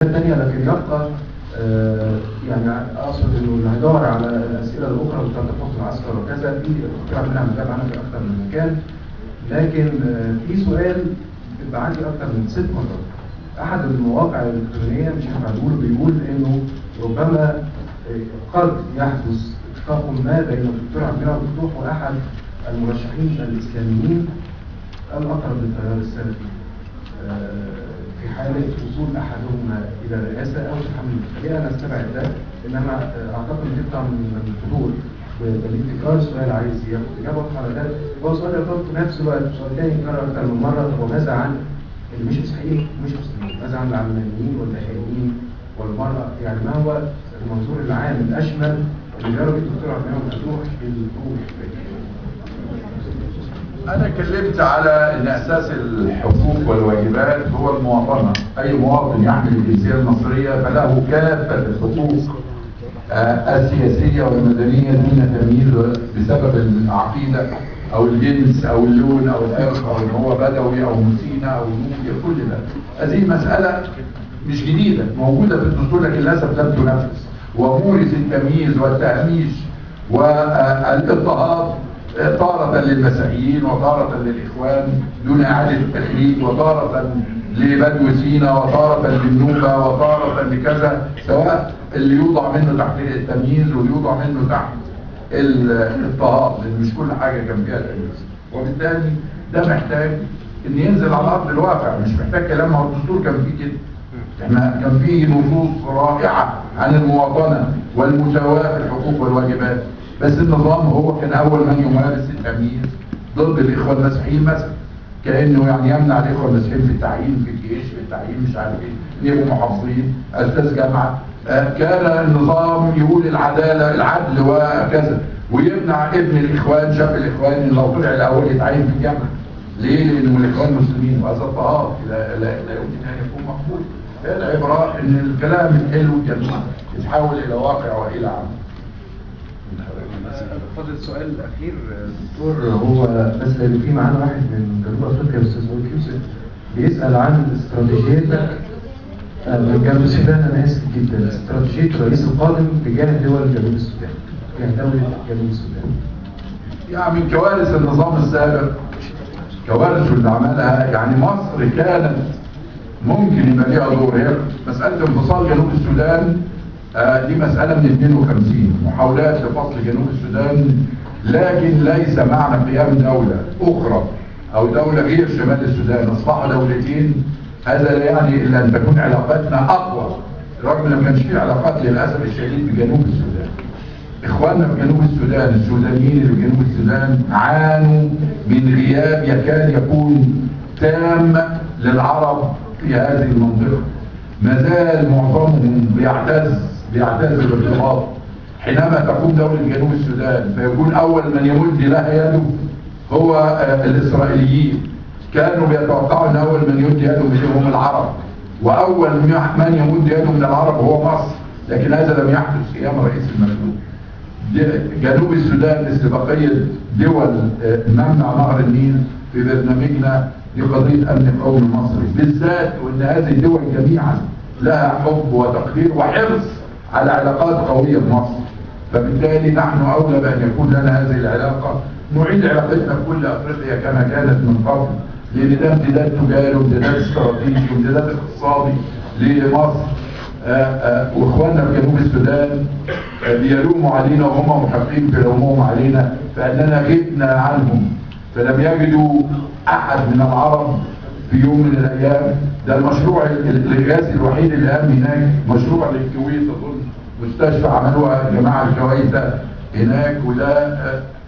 الثانية، لكن يبقى يعني اقصد انه اللي هيدور على الاسئله الاخرى بتاعت الفصل العسكري وكذا في اختيار منها مجال عنها في اكثر من مكان، لكن في سؤال بيبقى عندي اكثر من 6 مرات. احد المواقع الالكترونيه مش هينفع نقوله بيقول انه ربما قد يحدث اتفاق ما بين الدكتور عبد المنعم مفتوح واحد المرشحين الاسلاميين الاقرب للتيار السلفي في حالة وصول أحدهما إلى الرئاسة أو تحمل المسؤولية. أنا استبعد ده، إنما أعتقد إن دي من الفضول بالابتكار سؤال عايز ياخد إجابة على ده. هو سؤال يرتبط في نفس الوقت سؤال تاني يتكرر أكثر من مرة، هو ماذا عن اللي مش مسيحيين مش مسلمين؟ ماذا عن العلمانيين والدهائيين والمرأة؟ يعني ما هو المنظور العام الأشمل اللي جرب الدكتور عبد المنعم مفتوح في الحقوق الفكرية؟ أنا اتكلمت على أن أساس الحقوق والواجبات هو المواطنة. أي مواطن يحمل الجنسية المصرية فله كافة الحقوق السياسية والمدنية دون تمييز بسبب العقيدة أو الجنس أو اللون أو العرق أو إن هو بدوي أو مسينا أو نوبي، كل ده. هذه مسألة مش جديدة، موجودة في الدستور لكن للأسف لم تنفذ، ومورث التمييز والتهميش والاضطهاد تارة للمسيحيين وتارة للإخوان دون إعادة تخليد، وتارة لبدو سينا وتارة للنوبة وتارة لكذا، سواء اللي يوضع منه تحت التمييز واللي يوضع منه تحت الاضطهاد، لأن مش كل حاجة كان فيها تمييز. وبالتالي ده محتاج إن ينزل على أرض الواقع، مش محتاج كلام. هو الدستور كان فيه كده، احنا كان فيه نصوص رائعة عن المواطنة والمساواة في الحقوق والواجبات، بس النظام هو كان اول من يمارس التمييز ضد الاخوه المسيحيين مثلا، كانه يعني يمنع الاخوه المسيحيين في التعيين في الجيش، في التعيين مش عارف ايه، يبقوا محافظين، استاذ جامعه. كان النظام يقول العداله العدل وكذا، ويمنع ابن الاخوان شاب الاخوان لو طلع الاول يتعين في الجامعه. ليه؟ لانه الاخوان مسلمين، وهذا اضطهاد لا يمكن ان يكون مقبول. العبره ان الكلام الحلو الجميل يتحول الى واقع والى عمل. فاضل السؤال الاخير دكتور، هو بس اللي في معانا واحد من جنوب افريقيا الاستاذ وائل يوسف بيسال عن استراتيجيتك من جنوب السودان. انا اسف جدا، استراتيجيه الرئيس القادم تجاه دول جنوب السودان، تجاه دوله جنوب السودان. يعني من كوارث النظام السابق، كوارث اللي عملها، يعني مصر كانت ممكن يبقى ليها دور. هي مساله انفصال جنوب السودان دي مسألة من 52 محاولات لفصل جنوب السودان، لكن ليس معنى قيام دولة أخرى أو دولة غير شمال السودان أصبحوا دولتين. هذا لا يعني إلا أن تكون علاقاتنا أقوى، رغم أن ما كانش فيه علاقات للأسف الشديد في جنوب السودان. إخواننا في جنوب السودان، السودانيين اللي في جنوب السودان عانوا من غياب يكاد يكون تام للعرب في هذه المنطقة. ما زال معظمهم بيعتز بالارتباط. حينما تقوم دولة جنوب السودان فيكون أول من يمد لها يده هو الإسرائيليين. كانوا بيتوقعوا أن أول من يمد يده هم العرب، وأول من يمد يده من العرب هو مصر، لكن هذا لم يحدث أيام رئيس المخلوق. جنوب السودان استباقية دول نمنع نهر النيل في برنامجنا لقضية أمن القومي المصري بالذات، وأن هذه الدول جميعا لها حب وتقدير وحرص على علاقات قوية بمصر. فبالتالي نحن أولى بأن يكون لنا هذه العلاقة، نعيد علاقتنا بكل أفريقيا كما كانت من قبل، لأن ده امتداد تجاري وامتداد استراتيجي وامتداد اقتصادي لمصر. واخواننا في جنوب السودان بيلوموا علينا وهم محقين في لومهم علينا فاننا غبنا عنهم، فلم يجدوا احد من العرب في يوم من الايام. ده المشروع الغازي الوحيد اللي قام هناك مشروع للكويت، اظن مستشفى عملوها الجماعه الكويته هناك، وده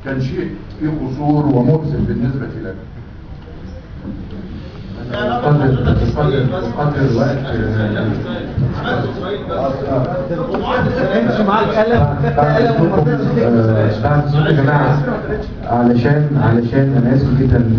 كان شيء فيه قصور ومؤسف بالنسبه لنا. قدر الوقت امشوا معاه القلم بعد صوت يا جماعه، علشان انا اسف جدا